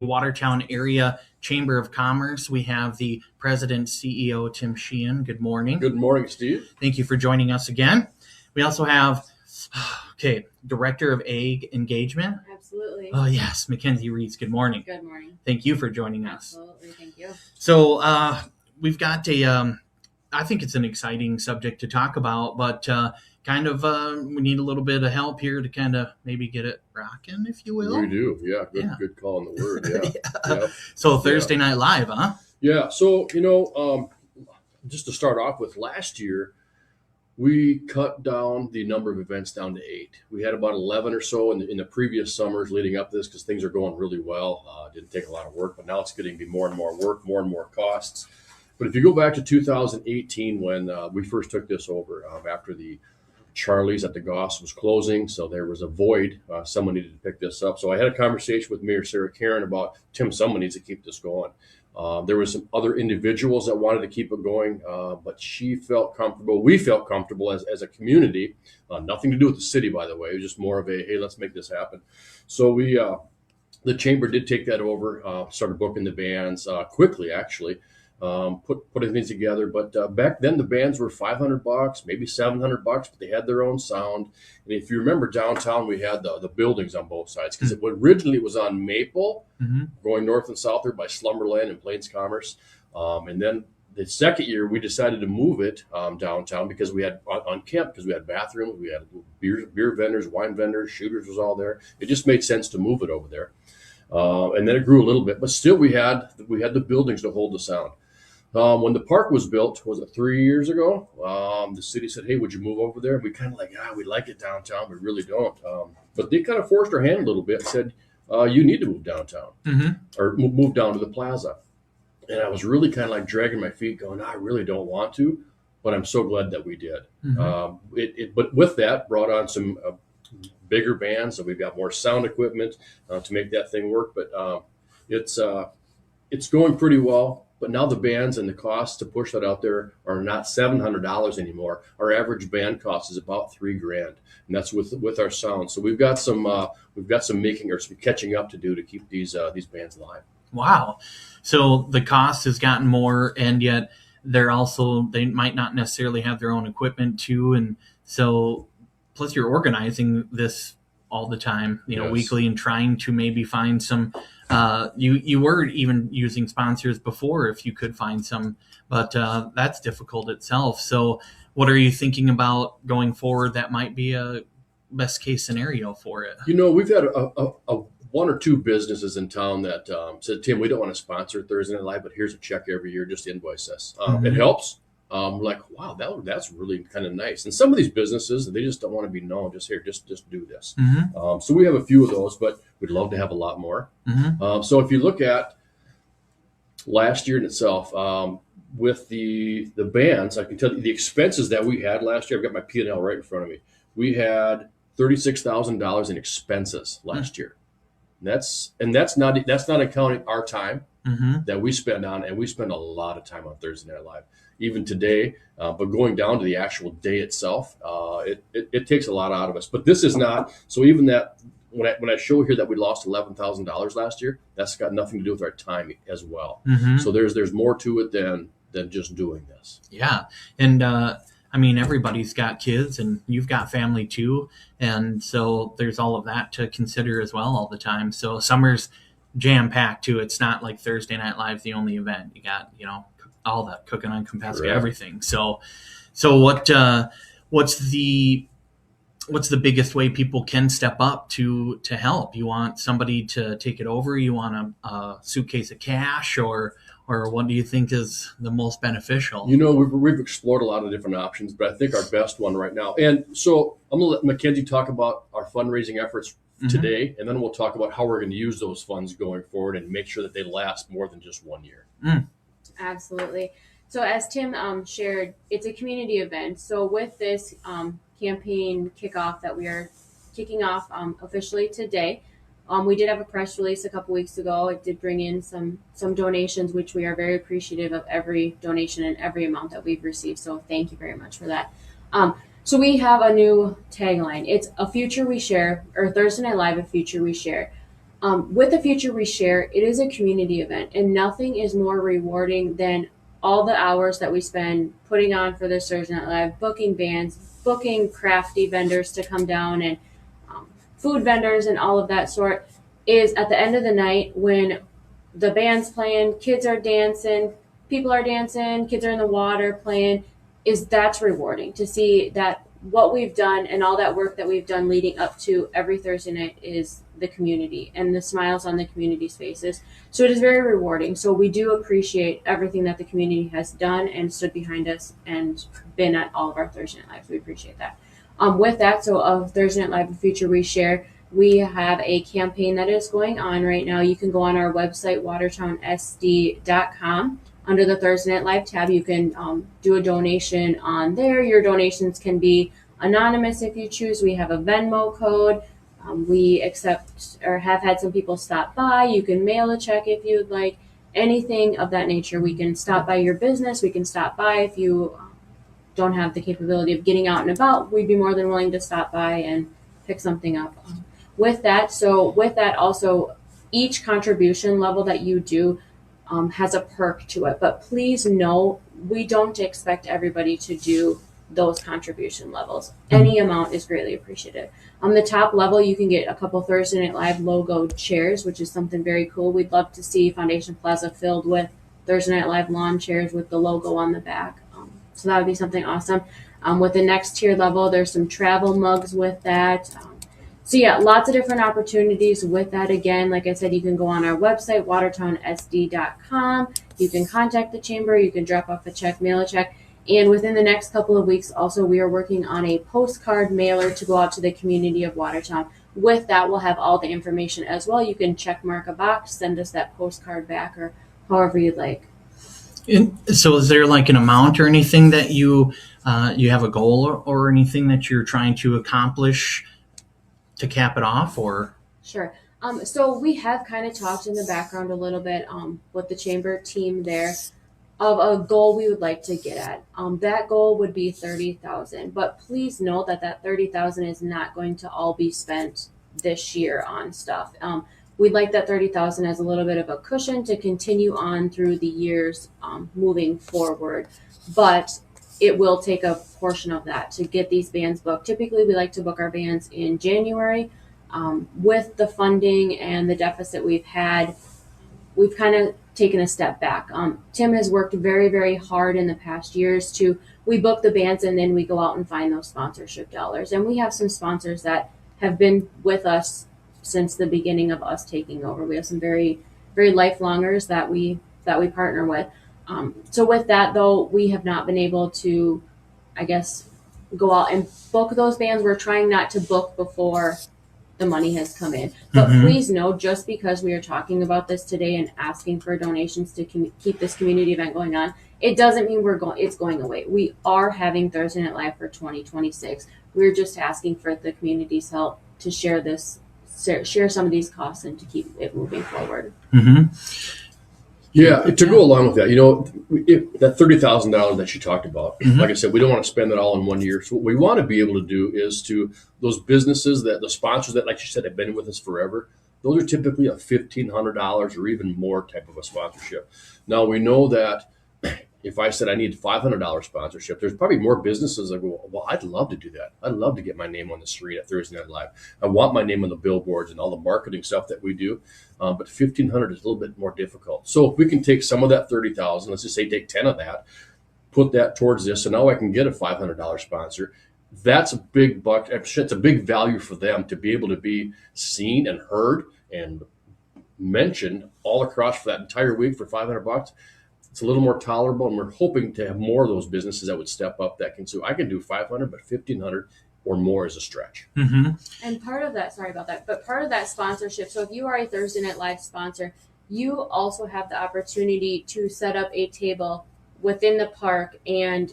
Watertown Area Chamber of Commerce. We have the President CEO, Tim Sheehan. Good morning. Good morning, Steve. Thank you for joining us again. We also have, Director of Ag Engagement. Absolutely. Oh, yes, Mackenzie Ries. Good morning. Good morning. Thank you for joining us. Absolutely. Thank you. So we've got I think it's an exciting subject to talk about, but we need a little bit of help here to kind of maybe get it rocking, if you will. We do, yeah. Good call on the word, yeah. Yeah. So Thursday Night Live, huh? Yeah, so, just to start off with, last year, we cut down the number of events down to 8. We had about 11 or so in the previous summers leading up to this because things are going really well. Didn't take a lot of work, but now it's getting to be more and more work, more and more costs. But if you go back to 2018 when we first took this over, after the Charlie's at the Goss was closing, so there was a void. Someone needed to pick this up. So I had a conversation with Mayor Sarah Karen about, Tim, someone needs to keep this going. There was some other individuals that wanted to keep it going, but she felt comfortable. We felt comfortable as a community. Nothing to do with the city, by the way. It was just more of a, hey, let's make this happen. So the chamber did take that over, started booking the bands quickly, actually. Putting things together, but back then the bands were $500, maybe $700, but they had their own sound. And if you remember downtown, we had the buildings on both sides because originally it was on Maple, going north and south there by Slumberland and Plains Commerce, and then the second year we decided to move it downtown because we had on Kemp because we had bathrooms, we had beer vendors, wine vendors, shooters was all there. It just made sense to move it over there, and then it grew a little bit, but still we had the buildings to hold the sound. When the park was built, was it 3 years ago? The city said, hey, would you move over there? And we kind of we like it downtown. We really don't. But they kind of forced our hand a little bit and said, you need to move downtown or move down to the plaza. And I was really kind of dragging my feet going, I really don't want to, but I'm so glad that we did. But with that brought on some bigger bands. So we've got more sound equipment to make that thing work. But it's going pretty well. But now the bands and the cost to push that out there are not $700 anymore. Our average band cost is about $3,000, and that's with our sound. So we've got some making or some catching up to do to keep these bands live. Wow! So the cost has gotten more, and yet they might not necessarily have their own equipment too, and so plus you're organizing this all the time, Yes. Weekly, and trying to maybe find some. You were even using sponsors before if you could find some, but that's difficult itself. So what are you thinking about going forward that might be a best case scenario for it? We've had a one or two businesses in town that said, Tim, we don't want to sponsor Thursday Night Live, but here's a check every year, just invoice us. It helps. Wow, that's really kind of nice. And some of these businesses, they just don't want to be known. Just do this. So we have a few of those, but we'd love to have a lot more. So if you look at last year in itself, with the bands, I can tell you the expenses that we had last year. I've got my P&L right in front of me. We had $36,000 in expenses last year. That's not accounting our time that we spend on, and we spend a lot of time on Thursday Night Live, even today. But going down to the actual day itself, it takes a lot out of us. But this is not. So even that, when I show here that we lost $11,000 last year, that's got nothing to do with our time as well. So there's more to it than just doing this. Yeah, and everybody's got kids, and you've got family too, and so there's all of that to consider as well all the time. So summer's jam-packed too. It's not like Thursday Night Live's the only event. You got all that cooking on Compasca, everything. So what's the biggest way people can step up to help? You want somebody to take it over? You want a suitcase of cash, or what do you think is the most beneficial? We've explored a lot of different options, but I think our best one right now. And so I'm going to let Mackenzie talk about our fundraising efforts today, and then we'll talk about how we're going to use those funds going forward and make sure that they last more than just 1 year. Absolutely. So as Tim shared, it's a community event. So with this campaign kickoff that we are kicking off officially today, we did have a press release a couple weeks ago. It did bring in some donations, which we are very appreciative of every donation and every amount that we've received. So thank you very much for that. So we have a new tagline. It's a future we share, or Thursday Night Live, a future we share. With the Future We Share, it is a community event, and nothing is more rewarding than all the hours that we spend putting on for this Thursday Night Live, booking bands, booking crafty vendors to come down, and food vendors and all of that sort. Is at the end of the night when the band's playing, kids are dancing, people are dancing, kids are in the water playing, that's rewarding to see that what we've done and all that work that we've done leading up to every Thursday night is the community and the smiles on the community's faces. So it is very rewarding. So we do appreciate everything that the community has done and stood behind us and been at all of our Thursday Night Lives. We appreciate that. With that, so of Thursday Night Live and Future We Share, we have a campaign that is going on right now. You can go on our website, watertownsd.com. Under the Thursday Night Live tab, you can do a donation on there. Your donations can be anonymous if you choose. We have a Venmo code. We accept or have had some people stop by. You can mail a check if you'd like. Anything of that nature. We can stop by your business. We can stop by if you don't have the capability of getting out and about. We'd be more than willing to stop by and pick something up. With that also, each contribution level that you do has a perk to it. But please know, we don't expect everybody to do those contribution levels. Any amount is greatly appreciated. On the top level, you can get a couple Thursday Night Live logo chairs, which is something very cool. We'd love to see Foundation Plaza filled with Thursday Night Live lawn chairs with the logo on the back. So that would be something awesome. With the next tier level, there's some travel mugs with that. So yeah, lots of different opportunities with that. Again, like I said, you can go on our website, watertownsd.com. You can contact the chamber. You can drop off a check, mail a check. And within the next couple of weeks, also, we are working on a postcard mailer to go out to the community of Watertown. With that, we'll have all the information as well. You can check mark a box, send us that postcard back, or however you'd like. So is there like an amount or anything that you have a goal or anything that you're trying to accomplish to cap it off, or? Sure. So we have kind of talked in the background a little bit with the chamber team there of a goal we would like to get at. That goal would be $30,000, but please note that $30,000 is not going to all be spent this year on stuff. We'd like that $30,000 as a little bit of a cushion to continue on through the years moving forward, but it will take a portion of that to get these bands booked. Typically, we like to book our bands in January. With the funding and the deficit we've had, we've kind of taken a step back. Tim has worked very, very hard in the past years we book the bands and then we go out and find those sponsorship dollars. And we have some sponsors that have been with us since the beginning of us taking over. We have some very, very lifelongers that we partner with. So with that, though, we have not been able to, I guess, go out and book those bands. We're trying not to book before the money has come in. But please know, just because we are talking about this today and asking for donations to keep this community event going on, it doesn't mean it's going away. We are having Thursday Night Live for 2026. We're just asking for the community's help to share some of these costs and to keep it moving forward. Yeah, to go along with that, that $30,000 that you talked about, like I said, we don't want to spend it all in 1 year. So what we want to be able to do is to those businesses the sponsors that, like you said, have been with us forever, those are typically a $1,500 or even more type of a sponsorship. Now, we know that if I said I need $500 sponsorship, there's probably more businesses that go, well, I'd love to do that. I'd love to get my name on the street at Thursday Night Live. I want my name on the billboards and all the marketing stuff that we do. But $1,500 is a little bit more difficult. So if we can take some of that $30,000, let's just say take 10 of that, put that towards this, and now I can get a $500 sponsor. That's a big buck. It's a big value for them to be able to be seen and heard and mentioned all across for that entire week for $500. It's a little more tolerable, and we're hoping to have more of those businesses that would step up that can. So I can do $500, but $1,500 or more is a stretch. And part of that, sorry about that, but part of that sponsorship. So if you are a Thursday Night Live sponsor, you also have the opportunity to set up a table within the park and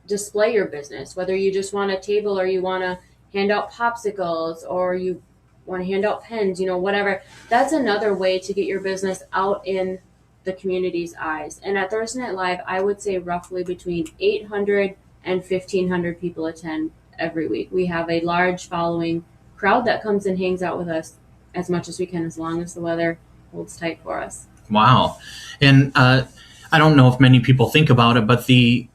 display your business. Whether you just want a table or you want to hand out popsicles or you want to hand out pens, whatever. That's another way to get your business out in the community's eyes. And at Thursday Night Live, I would say roughly between 800 and 1,500 people attend every week. We have a large following crowd that comes and hangs out with us as much as we can, as long as the weather holds tight for us. Wow. And I don't know if many people think about it, but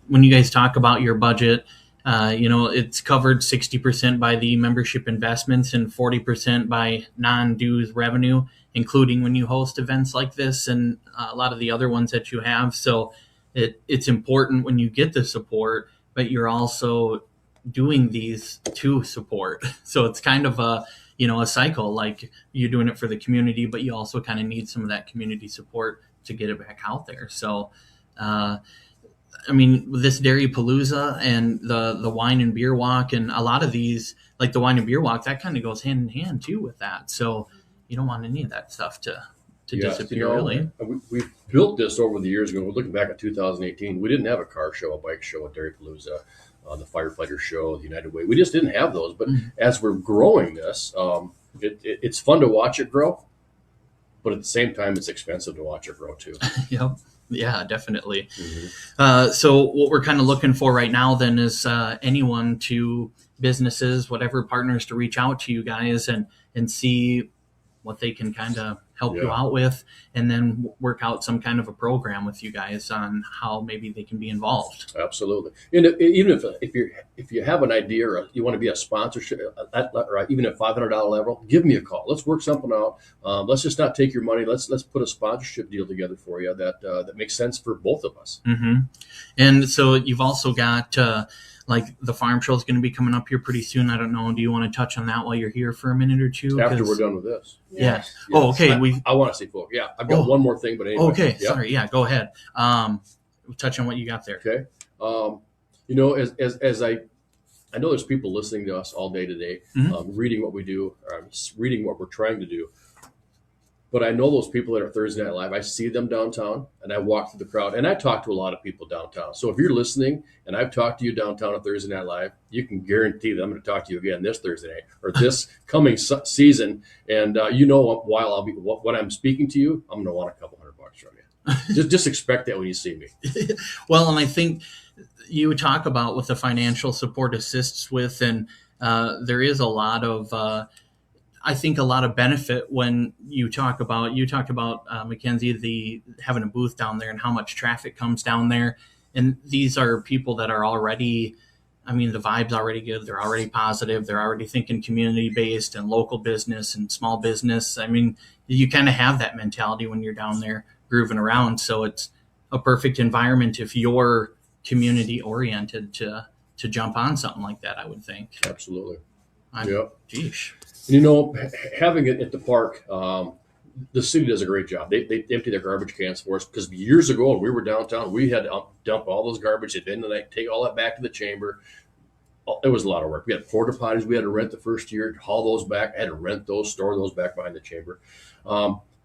when you guys talk about your budget, it's covered 60% by the membership investments and 40% by non-dues revenue, including when you host events like this and a lot of the other ones that you have. So it's important when you get the support, but you're also doing these to support. So it's kind of a cycle, like you're doing it for the community, but you also kind of need some of that community support to get it back out there. So, with this Dairy Palooza and the wine and beer walk and a lot of these, like the wine and beer walk, that kind of goes hand in hand too with that. So you don't want any of that stuff to disappear, really. We built this over the years ago. We're looking back at 2018. We didn't have a car show, a bike show, a Dairy Palooza, the firefighter show, the United Way. We just didn't have those. But as we're growing this, it's fun to watch it grow. But at the same time, it's expensive to watch it grow too. Yep. Yeah, definitely. So what we're kind of looking for right now then is anyone, to businesses, whatever, partners, to reach out to you guys and see what they can kind of help you out with, and then work out some kind of a program with you guys on how maybe they can be involved. Absolutely. And even if you have an idea or you want to be a sponsorship, right, even at $500 level, give me a call. Let's work something out. Let's just not take your money. Let's put a sponsorship deal together for you that makes sense for both of us. Mm-hmm. And so you've also got like the farm show is going to be coming up here pretty soon. I don't know. Do you want to touch on that while you're here for a minute or two? After we're done with this. Yes. Oh, okay. I want to see folks. Yeah. I've got one more thing, but anyway. Okay. Yep. Sorry. Yeah, go ahead. Touch on what you got there. Okay. As I know there's people listening to us all day today, reading what we do, reading what we're trying to do. But I know those people that are Thursday Night Live. I see them downtown, and I walk through the crowd, and I talk to a lot of people downtown. So if you're listening, and I've talked to you downtown at Thursday Night Live, you can guarantee that I'm going to talk to you again this Thursday night or this coming season. And while when I'm speaking to you, I'm going to want a couple $100 from you. just expect that when you see me. Well, and I think you talk about what the financial support assists with, and there is a lot of. I think a lot of benefit when you talked about Mackenzie, having a booth down there and how much traffic comes down there. And these are people that are already, the vibe's already good. They're already positive. They're already thinking community based and local business and small business. You kind of have that mentality when you're down there grooving around. So it's a perfect environment if you're community oriented to jump on something like that, I would think. Absolutely. Geesh. Having it at the park, the city does a great job. They empty their garbage cans for us, because years ago when we were downtown, we had to dump all those garbage at the end of the night, take all that back to the chamber. It was a lot of work. We had porta potties we had to rent the first year, haul those back. I had to rent those, store those back behind the chamber.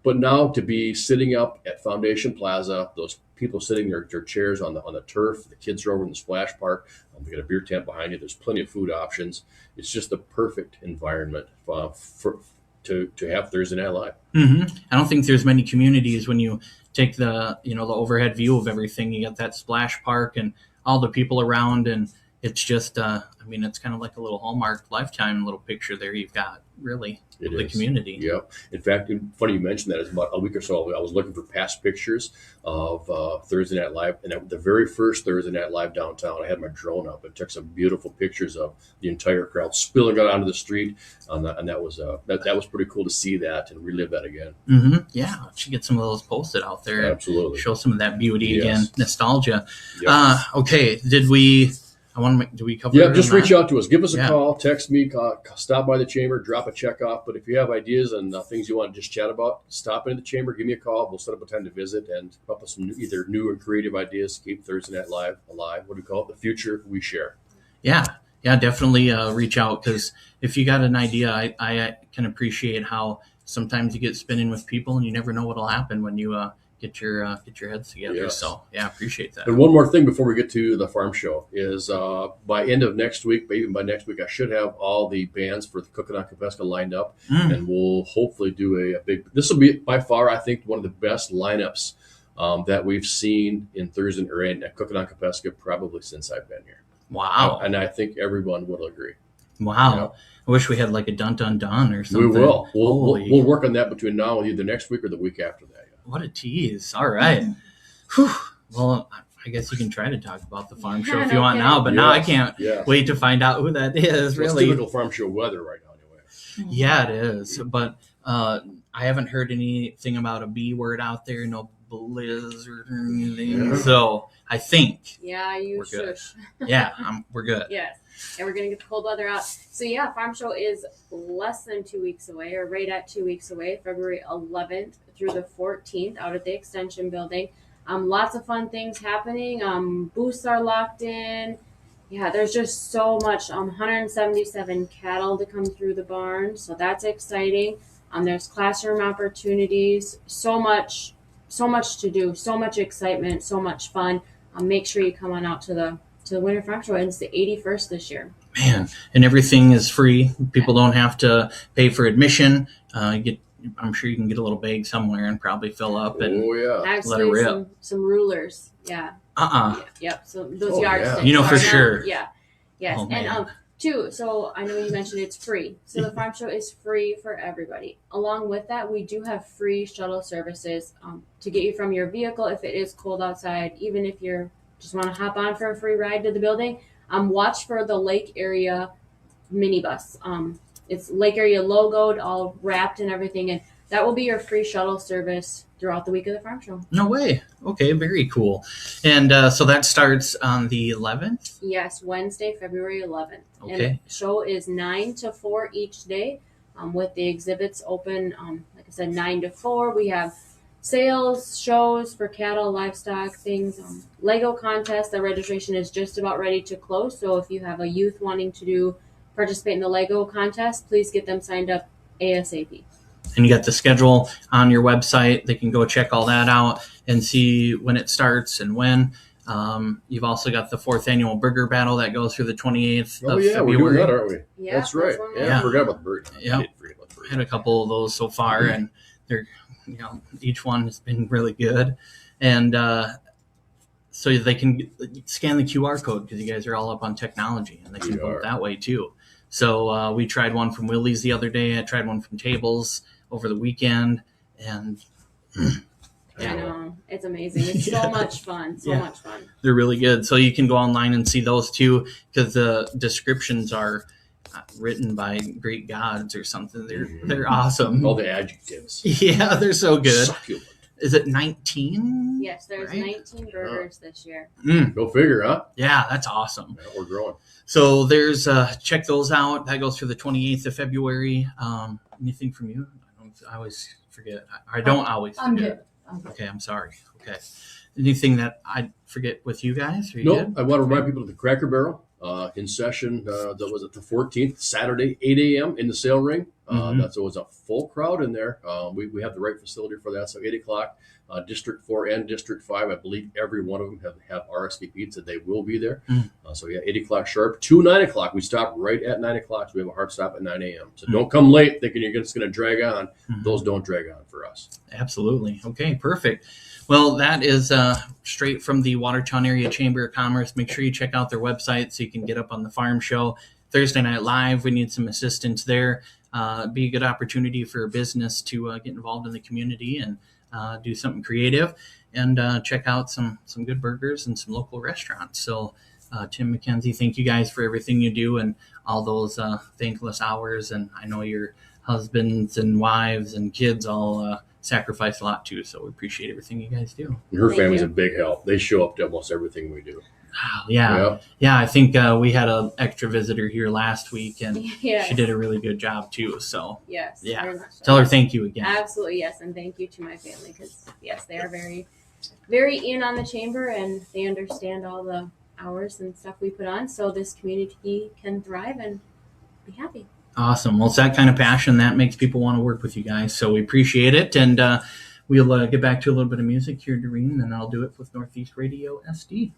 But now to be sitting up at Foundation Plaza, those people sitting their chairs on the turf, the kids are over in the splash park. We got a beer tent behind you. There's plenty of food options. It's just the perfect environment to have Thursday Night Live. Mm-hmm. I don't think there's many communities when you take the overhead view of everything. You got that splash park and all the people around, and it's just it's kind of like a little Hallmark Lifetime little picture there you've got, really, of the community. Yeah. In fact, funny you mentioned that. It's about a week or so ago, I was looking for past pictures of Thursday Night Live, and the very first Thursday Night Live downtown, I had my drone up and took some beautiful pictures of the entire crowd spilling out onto the street, and that was pretty cool to see that and relive that again. Mm-hmm. Yeah, should get some of those posted out there. Absolutely. Show some of that beauty again, nostalgia. Yep. Okay, do we cover? Yeah, just reach out to us. Give us a Yeah. call, text me, stop by the chamber, drop a check off. But if you have ideas and things you want to just chat about, stop into the chamber, give me a call. We'll set up a time to visit and come up with some either new and creative ideas to keep Thursday Night Live alive. What do we call it? The future we share. Yeah, definitely reach out, because if you got an idea, I can appreciate how sometimes you get spinning with people and you never know what'll happen when you get your heads together. Yes. So yeah, appreciate that. And one more thing before we get to the farm show is by end of next week, maybe even by next week, I should have all the bands for the Cooking on Kopesca lined up, and we'll hopefully do a big. This will be by far, I think, one of the best lineups that we've seen in Thursday or in Cooking on Kopesca probably since I've been here. Wow. And I think everyone will agree. Wow. Yep. I wish we had like a dun dun dun or We something. will. Holy. We'll work on that between now and either next week or the week after that. What a tease. All right. Whew. Well, I guess you can try to talk about the farm show if you want now, but now I can't wait to find out who that is, really. It's typical farm show weather right now, anyway. Yeah, it is. But I haven't heard anything about a B word out there, no blizzard or anything. Yeah. So I think You good. shush. We're good. Yes. And we're going to get the cold weather out. So, farm show is less than 2 weeks away, or right at 2 weeks away, February 11th through the 14th out at the Extension Building. Lots of fun things happening. Booths are locked in. Yeah, there's just so much. 177 cattle to come through the barn, so that's exciting. There's classroom opportunities. So much to do. So much excitement. So much fun. Make sure you come on out to the Winter Farm Show, and it's the 81st this year. Man, and everything is free. People don't have to pay for admission. I'm sure you can get a little bag somewhere and probably fill up and Actually, let it rip. Some rulers. Yeah. Yep. So those yardsticks. You know for sure. Yeah. Yes. Oh, and too. So I know you mentioned it's free. So the farm show is free for everybody. Along with that, we do have free shuttle services to get you from your vehicle if it is cold outside. Even if you're just want to hop on for a free ride to the building, watch for the Lake Area minibus. It's Lake Area logoed, all wrapped and everything, and that will be your free shuttle service throughout the week of the farm show. No way. Okay, very cool. And so that starts on the 11th? Yes, Wednesday, February 11th. Okay. And the show is 9 to 4 each day, with the exhibits open, like I said, 9 to 4. We have sales, shows for cattle, livestock, things. Lego contest, the registration is just about ready to close. So if you have a youth wanting to participate in the Lego contest, please get them signed up ASAP. And you got the schedule on your website. They can go check all that out and see when it starts and when. You've also got the 4th annual burger battle that goes through the 28th of February. We're doing that, aren't we? Yeah, that's right. I forgot about the burger. Yeah. I did forget about the burger. Had a couple of those so far, and they're, each one has been really good. And so they can scan the QR code because you guys are all up on technology, and they can vote that way too. So we tried one from Willie's the other day. I tried one from Tables over the weekend, and I know. It's amazing. It's so much fun. So much fun. They're really good. So you can go online and see those too, because the descriptions are written by Greek gods or something. They're awesome. All the adjectives. Yeah, they're so good. Succulent. Is it 19? Yes, there's 19 burgers this year. Go figure, huh? Yeah, that's awesome. Yeah, we're growing. So there's check those out. That goes through the 28th of February. Anything from you? I always forget. I don't always forget. I'm good. Okay, I'm sorry. Okay. Anything that I forget with you guys? No, I want to remind people of the Cracker Barrel in session. That was at the 14th, Saturday, 8 a.m. in the sale ring. That's always a full crowd in there. We have the right facility for that. So 8 o'clock, District 4 and District 5, I believe every one of them have RSVP'd, so they will be there. 8 o'clock sharp to 9 o'clock. We stop right at 9 o'clock. So we have a hard stop at 9 a.m. So don't come late thinking you're just going to drag on. Those don't drag on for us. Absolutely. Okay, perfect. Well, that is straight from the Watertown Area Chamber of Commerce. Make sure you check out their website so you can get up on the farm show. Thursday Night Live, we need some assistance there. Be a good opportunity for a business to get involved in the community and do something creative and check out some good burgers and some local restaurants. So Tim, Mackenzie, thank you guys for everything you do and all those thankless hours. And I know your husbands and wives and kids all sacrifice a lot too. So we appreciate everything you guys do. And her family's a big help. They show up to almost everything we do. Yeah. I think we had an extra visitor here last week, and Yes. she did a really good job too. So Yes. yeah, very much so. tell her thank you again. Absolutely, yes, and thank you to my family because yes, they are very, very in on the chamber and they understand all the hours and stuff we put on, so this community can thrive and be happy. Awesome. Well, it's that kind of passion that makes people want to work with you guys. So we appreciate it, and we'll get back to a little bit of music here, Doreen, and I'll do it with Northeast Radio SD.